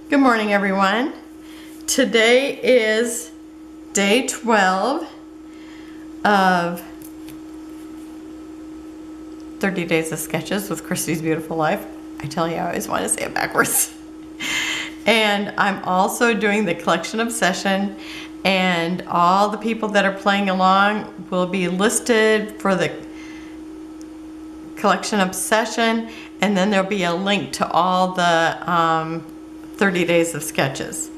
Good morning, everyone. Today is day 12 of 30 Days of Sketches with Christy's Beautiful Life. I tell you, I always want to say it backwards. And I'm also doing the Collection Obsession, and all the people that are playing along will be listed for the Collection Obsession, and then there'll be a link to all the 30 Days of Sketches.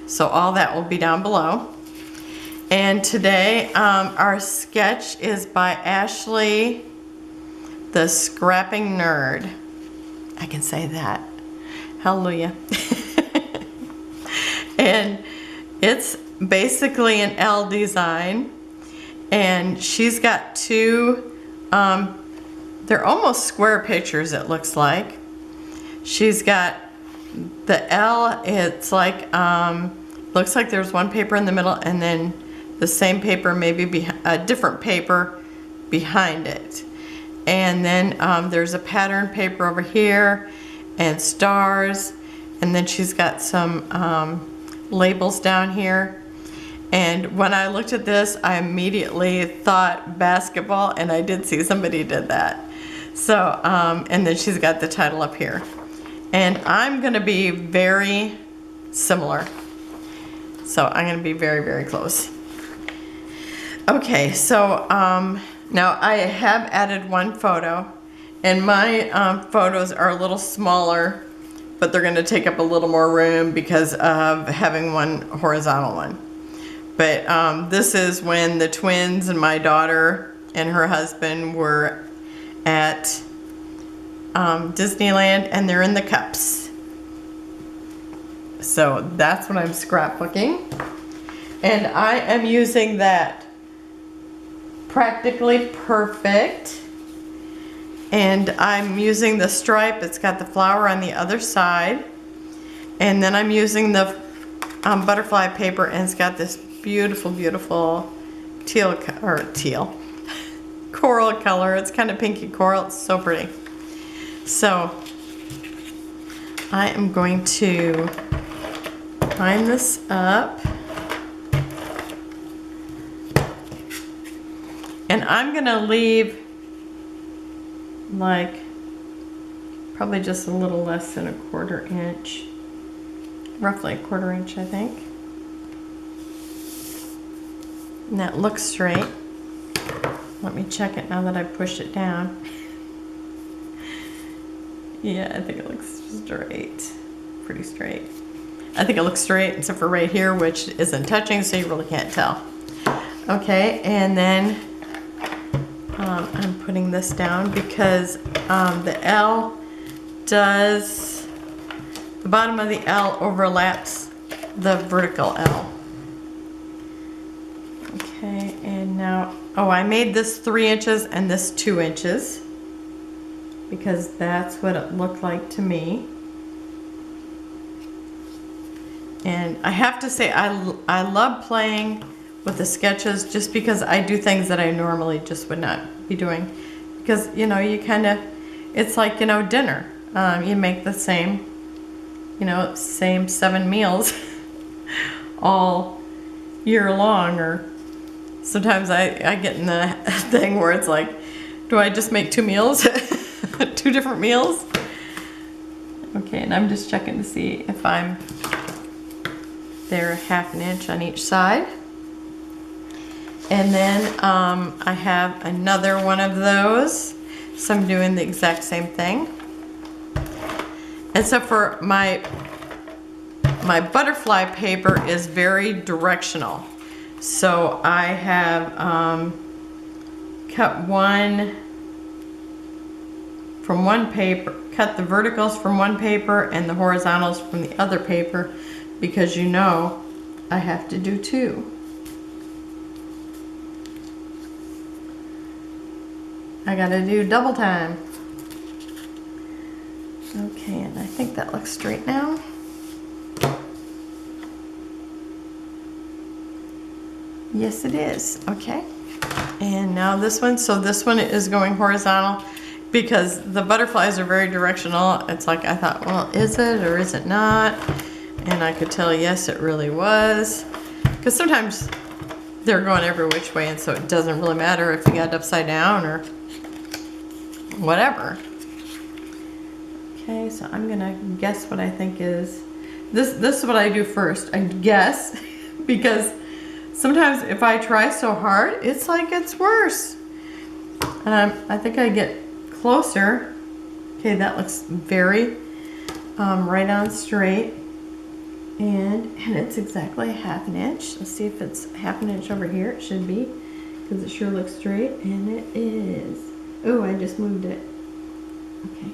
So all that will be down below. And today our sketch is by Ashley TheScrappingNerd. I can say that. Hallelujah. And it's basically an L design, and she's got two they're almost square pictures, it looks like. She's got the L, it's like looks like there's one paper in the middle and then the same paper, maybe a different paper behind it. And then there's a pattern paper over here and stars, and then she's got some labels down here. And when I looked at this, I immediately thought basketball, and I did see somebody did that. So, and then she's got the title up here. And I'm gonna be very similar. So I'm gonna be very, very close. Okay, so now I have added one photo, and my photos are a little smaller, but they're gonna take up a little more room because of having one horizontal one. But this is when the twins and my daughter and her husband were at Disneyland, and they're in the cups. So that's what I'm scrapbooking. And I am using that Practically Perfect. And I'm using the stripe. It's got the flower on the other side. And then I'm using the butterfly paper, and it's got this beautiful, beautiful coral color. It's kind of pinky coral. It's so pretty. So I am going to line this up, and I'm gonna leave like probably just a little less than a 1/4 inch, roughly a 1/4 inch, I think. And that looks straight. Let me check it now that I've pushed it down. Yeah, I think it looks straight. Pretty straight. I think it looks straight except for right here, which isn't touching, so you really can't tell. Okay, and then I'm putting this down because the L does, the bottom of the L overlaps the vertical L. Okay, and now, oh, I made this 3 inches and this 2 inches because that's what it looked like to me. And I have to say, I love playing with the sketches just because I do things that I normally just would not be doing. Because, you know, you kind of, it's like, you know, dinner. You make the same, you know, same 7 meals all year long, or sometimes I get in the thing where it's like, do I just make 2 meals? 2 different meals? Okay, and I'm just checking to see if I'm there 1/2 inch on each side. And then I have another one of those, so I'm doing the exact same thing. And so for my butterfly paper is very directional. So I have cut one from one paper, cut the verticals from one paper and the horizontals from the other paper, because you know I have to do 2. I gotta do double time. Okay, and I think that looks straight now. Yes, it is. Okay. And now this one. So this one is going horizontal because the butterflies are very directional. It's like I thought, well, is it or is it not? And I could tell, yes, it really was. Because sometimes they're going every which way, and so it doesn't really matter if you got it upside down or whatever. Okay, so I'm gonna guess what I think is, this is what I do first, I guess, because sometimes if I try so hard, it's like it's worse. And I think I get closer. Okay, that looks very right on straight. And it's exactly 1/2 inch. Let's see if it's 1/2 inch over here. It should be, because it sure looks straight, and it is. Oh, I just moved it. Okay.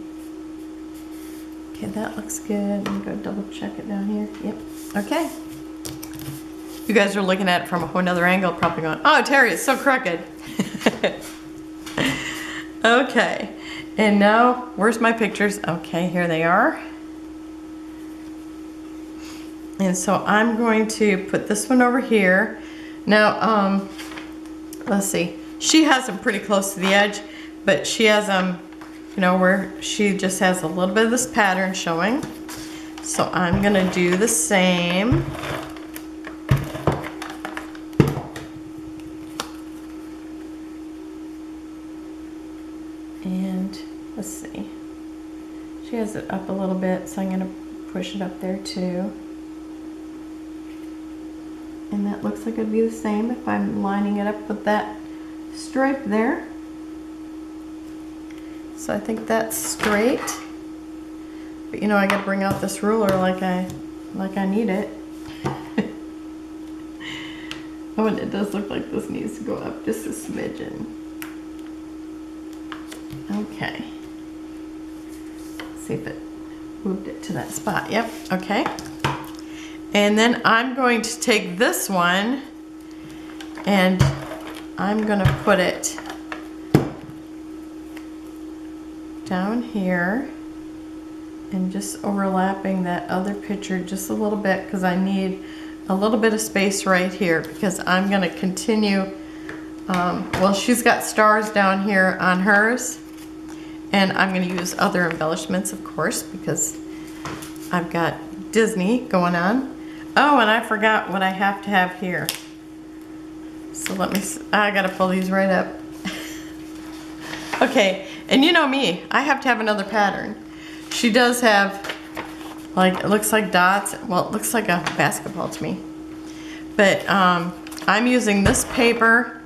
Okay, that looks good. Let me go double check it down here. Yep. Okay. You guys are looking at it from a whole nother angle, probably going, oh, Terry, it's so crooked. Okay. And now, where's my pictures? Okay, here they are. And so I'm going to put this one over here. Now, let's see. She has them pretty close to the edge, but she has them, you know, where she just has a little bit of this pattern showing. So I'm gonna do the same. And let's see. She has it up a little bit, so I'm gonna push it up there too. And that looks like it'd be the same if I'm lining it up with that stripe there. So I think that's straight. But you know, I gotta bring out this ruler like I need it. Oh, and it does look like this needs to go up just a smidgen. Okay. Let's see if it moved it to that spot. Yep, okay. And then I'm going to take this one and I'm going to put it down here and just overlapping that other picture just a little bit, because I need a little bit of space right here, because I'm going to continue, well, she's got stars down here on hers, and I'm going to use other embellishments, of course, because I've got Disney going on. Oh, and I forgot what I have to have here. So let me, I gotta pull these right up. Okay, and you know me, I have to have another pattern. She does have, like, it looks like dots. Well, it looks like a basketball to me. But I'm using this paper,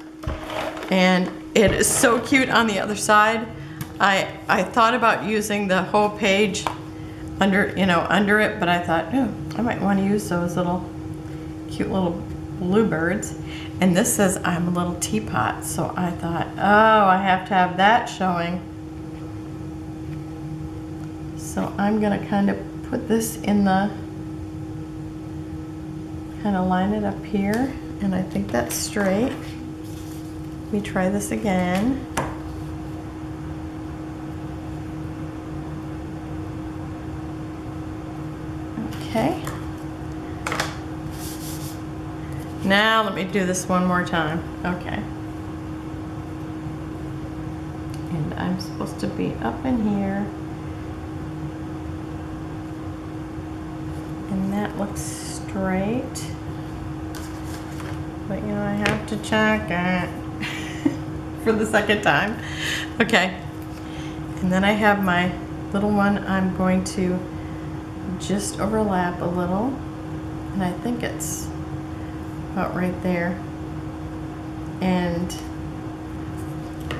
and it is so cute on the other side. I thought about using the whole page under, you know, under it, but I thought, oh, I might want to use those little cute little bluebirds. And this says I'm a little teapot, so I thought, oh, I have to have that showing. So I'm gonna kind of put this in the, kind of line it up here, and I think that's straight. Let me try this again. Okay. Now let me do this one more time. Okay. And I'm supposed to be up in here. And that looks straight. But you know, I have to check it for the second time. Okay. And then I have my little one I'm going to just overlap a little, and I think it's about right there. And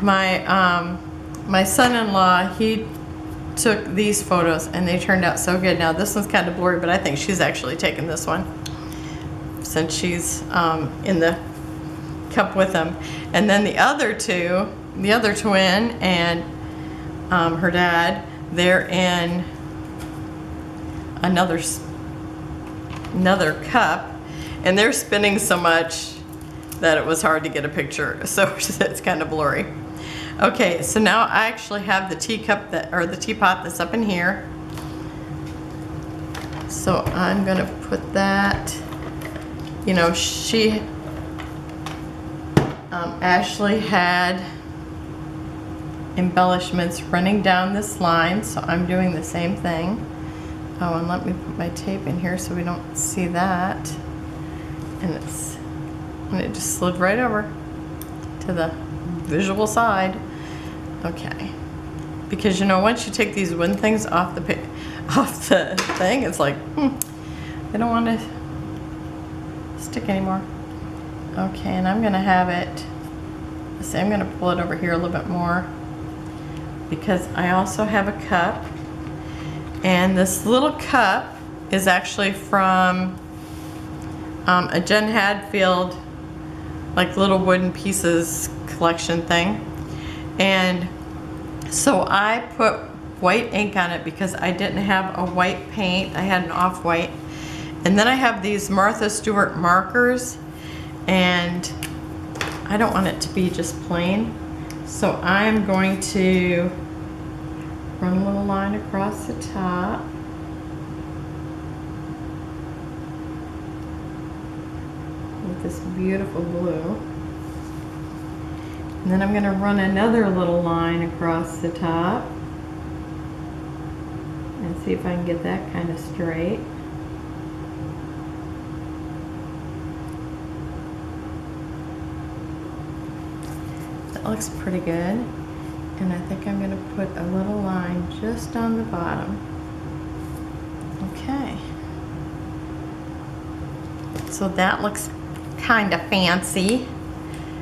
my son-in-law, he took these photos and they turned out so good. Now this one's kind of blurry, but I think she's actually taken this one since she's in the cup with him. And then the other two, the other twin and her dad, they're in another cup, and they're spinning so much that it was hard to get a picture, so it's kind of blurry. Okay, so now I actually have the teacup that, or the teapot that's up in here. So I'm gonna put that, you know, Ashley had embellishments running down this line, so I'm doing the same thing. Oh, and let me put my tape in here so we don't see that. And it just slid right over to the visual side. Okay. Because you know, once you take these wooden things off the thing, it's like, they don't want to stick anymore. Okay, and I'm gonna have it, let's see, I'm gonna pull it over here a little bit more because I also have a cup. And this little cup is actually from a Jen Hadfield, like little wooden pieces collection thing. And so I put white ink on it because I didn't have a white paint. I had an off-white. And then I have these Martha Stewart markers, and I don't want it to be just plain. So I'm going to run a little line across the top. With this beautiful blue. And then I'm going to run another little line across the top and see if I can get that kind of straight. That looks pretty good. And I think I'm going to put a little line just on the bottom. Okay. So that looks kind of fancy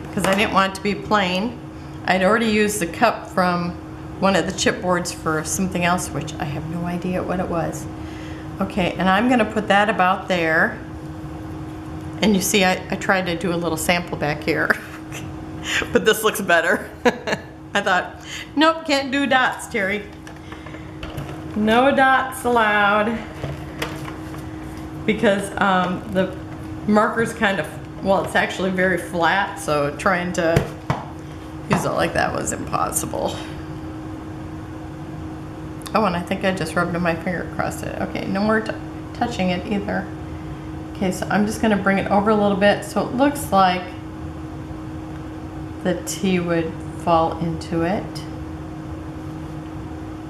because I didn't want it to be plain. I'd already used the cup from one of the chipboards for something else, which I have no idea what it was. Okay, and I'm going to put that about there. And you see, I tried to do a little sample back here, but this looks better. I thought, nope, can't do dots, Terry. No dots allowed. Because the marker's kind of, well, it's actually very flat, so trying to use it like that was impossible. Oh, and I think I just rubbed my finger across it. Okay, no more touching it either. Okay, so I'm just going to bring it over a little bit so it looks like the T would fall into it.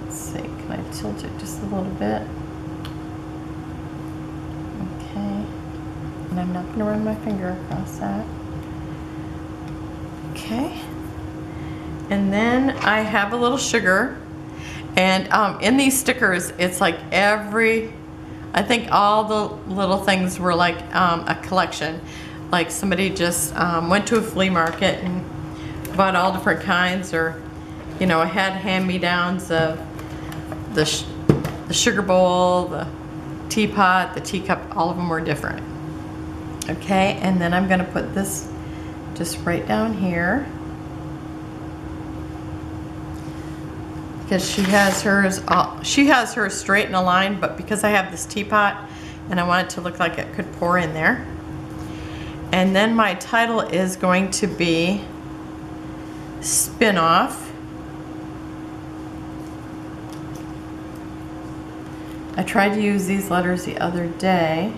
Let's see, can I tilt it just a little bit? Okay, and I'm not going to run my finger across that. Okay, and then I have a little sugar, and in these stickers, it's like I think all the little things were like a collection. Like somebody just went to a flea market and bought all different kinds, or you know, I had hand-me-downs of the sugar bowl, the teapot, the teacup, all of them were different. Okay, and then I'm going to put this just right down here because she has hers straight in a line, but because I have this teapot and I want it to look like it could pour in there. And then my title is going to be Spin-Off. I tried to use these letters the other day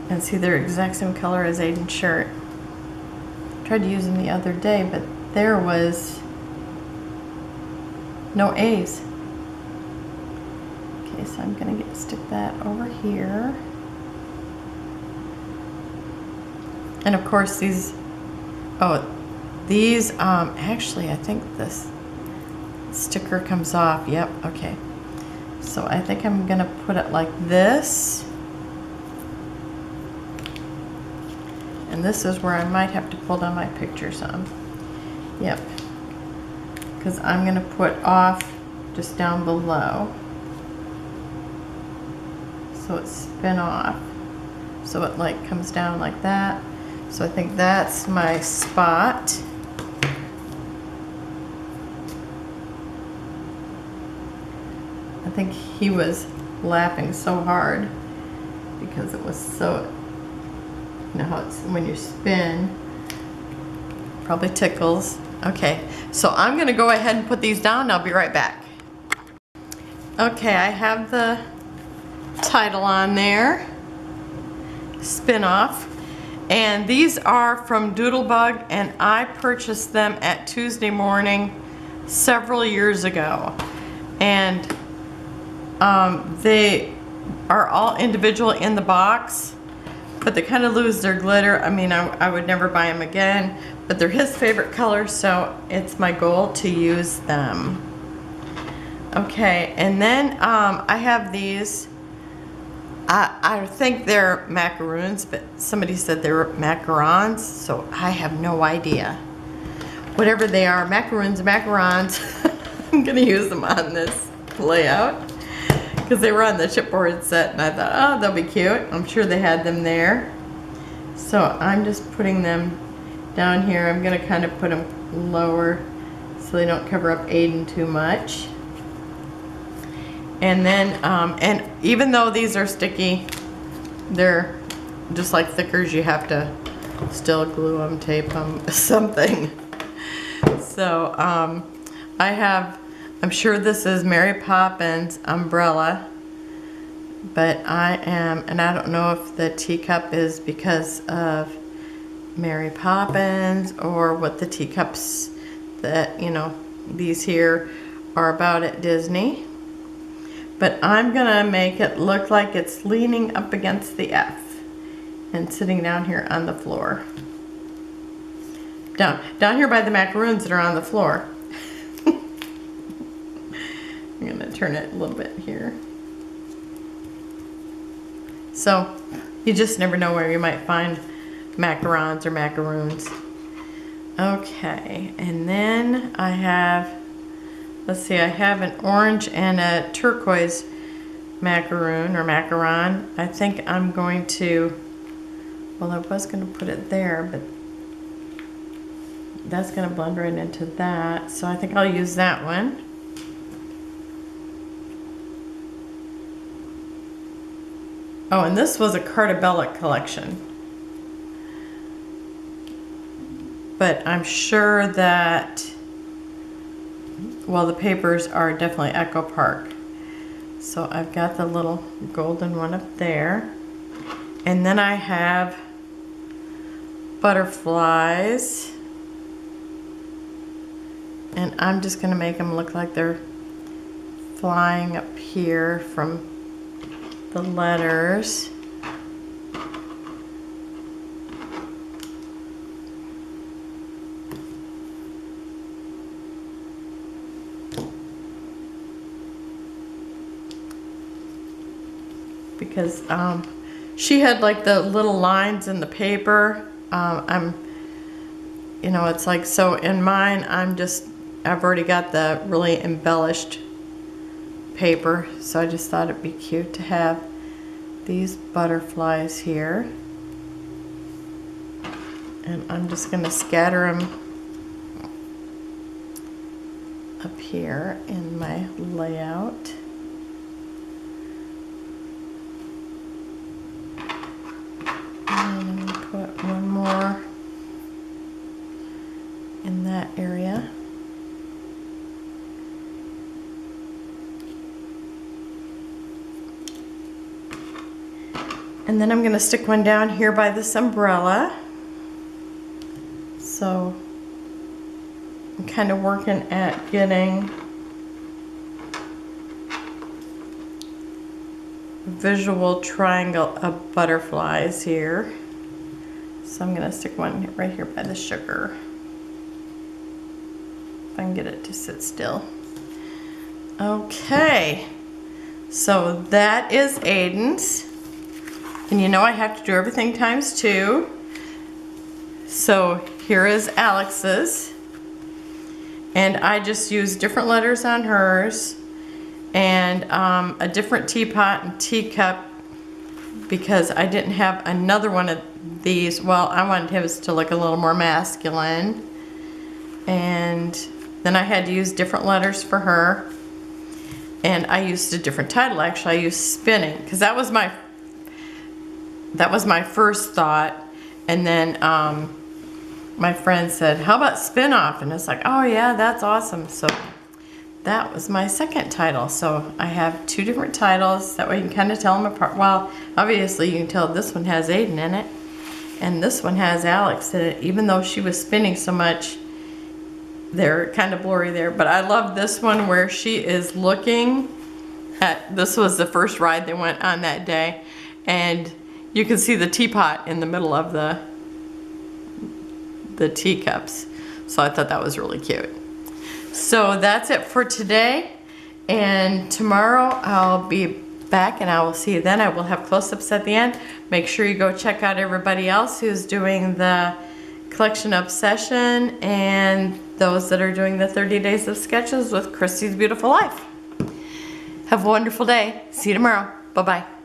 and see they're exact same color as Aiden's shirt. Tried to use them the other day, but there was no A's. Okay, so I'm gonna stick that over here. And of course these actually I think this sticker comes off. Yep, okay. So I think I'm gonna put it like this. And this is where I might have to pull down my picture some. Yep. Because I'm gonna put off just down below. So it's spin off. So it like comes down like that. So I think that's my spot. I think he was laughing so hard because it was so, you know how it's when you spin, probably tickles. Okay, so I'm gonna go ahead and put these down and I'll be right back. Okay, I have the title on there, Spin-Off. And these are from Doodlebug, and I purchased them at Tuesday Morning several years ago. And They are all individual in the box, but they kind of lose their glitter. I mean, I would never buy them again, but they're his favorite color, so it's my goal to use them. Okay, and then I have these. I think they're macaroons, but somebody said they were macarons, so I have no idea. Whatever they are, macaroons, macarons. I'm gonna use them on this layout because they were on the chipboard set, and I thought, oh, they'll be cute. I'm sure they had them there. So I'm just putting them down here. I'm gonna kind of put them lower so they don't cover up Aiden too much. And then, and even though these are sticky, they're just like thickers. You have to still glue them, tape them, something. So I'm sure this is Mary Poppins umbrella, but and I don't know if the teacup is because of Mary Poppins or what the teacups that, you know, these here are about at Disney. But I'm gonna make it look like it's leaning up against the F and sitting down here on the floor. Down here by the macaroons that are on the floor. I'm gonna turn it a little bit here. So you just never know where you might find macarons or macaroons. Okay, and then I have, let's see, I have an orange and a turquoise macaroon or macaron. I think I'm going to, well, I was going to put it there, but that's going to blend right into that. So I think I'll use that one. Oh, and this was a Carta collection. But I'm sure that, well, the papers are definitely Echo Park. So I've got the little golden one up there. And then I have butterflies. And I'm just going to make them look like they're flying up here from the letters. Because she had like the little lines in the paper. You know, it's like, so in mine, I've already got the really embellished paper, so I just thought it'd be cute to have these butterflies here. And I'm just gonna scatter them up here in my layout. And put one more in that area. And then I'm going to stick one down here by this umbrella. So I'm kind of working at getting a visual triangle of butterflies here. So I'm going to stick one right here by the sugar. If I can get it to sit still. Okay, so that is Aiden's. And you know I have to do everything times 2. So here is Alex's. And I just used different letters on hers and a different teapot and teacup because I didn't have another one of these. Well, I wanted his to look a little more masculine. And then I had to use different letters for her. And I used a different title. Actually, I used spinning because that was my first thought. And then my friend said, how about spin off? And it's like, oh yeah, that's awesome. So that was my second title. So I have 2 different titles. That way you can kind of tell them apart. Well, obviously you can tell this one has Aiden in it. And this one has Alex in it. Even though she was spinning so much, they're kind of blurry there. But I love this one where she is looking This was the first ride they went on that day, and you can see the teapot in the middle of the teacups. So I thought that was really cute. So that's it for today, and tomorrow I'll be back and I will see you then. I will have close-ups at the end. Make sure you go check out everybody else who's doing the collection obsession and those that are doing the 30 days of sketches with Christy's Beautiful Life. Have a wonderful day. See you tomorrow. Bye-bye.